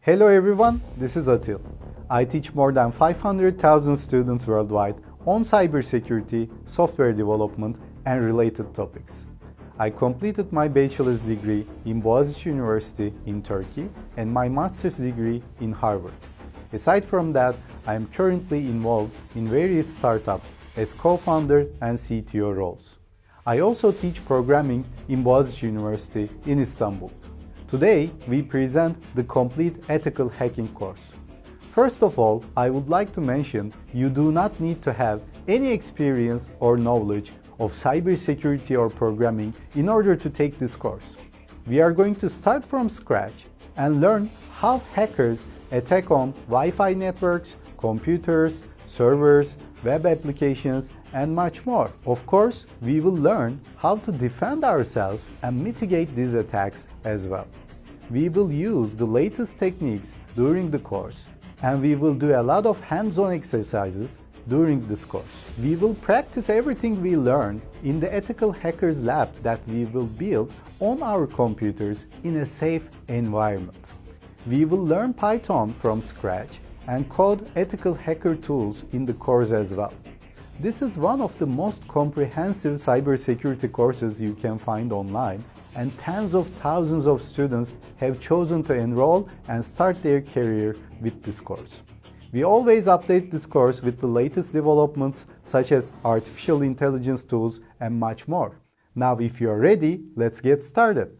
Hello everyone, this is Atil. I teach more than 500,000 students worldwide on cybersecurity, software development, and related topics. I completed my bachelor's degree in Boğaziçi University in Turkey and my master's degree in Harvard. Aside from that, I am currently involved in various startups as co-founder and CTO roles. I also teach programming in Boğaziçi University in Istanbul. Today, we present the complete ethical hacking course. First of all, I would like to mention you do not need to have any experience or knowledge of cybersecurity or programming in order to take this course. We are going to start from scratch and learn how hackers attack on Wi-Fi networks, computers, servers, web applications, and much more. Of course, we will learn how to defend ourselves and mitigate these attacks as well. We will use the latest techniques during the course, and we will do a lot of hands-on exercises during this course. We will practice everything we learned in the Ethical Hackers Lab that we will build on our computers in a safe environment. We will learn Python from scratch and code ethical hacker tools in the course as well. This is one of the most comprehensive cybersecurity courses you can find online, and tens of thousands of students have chosen to enroll and start their career with this course. We always update this course with the latest developments such as artificial intelligence tools and much more. Now, if you are ready, let's get started.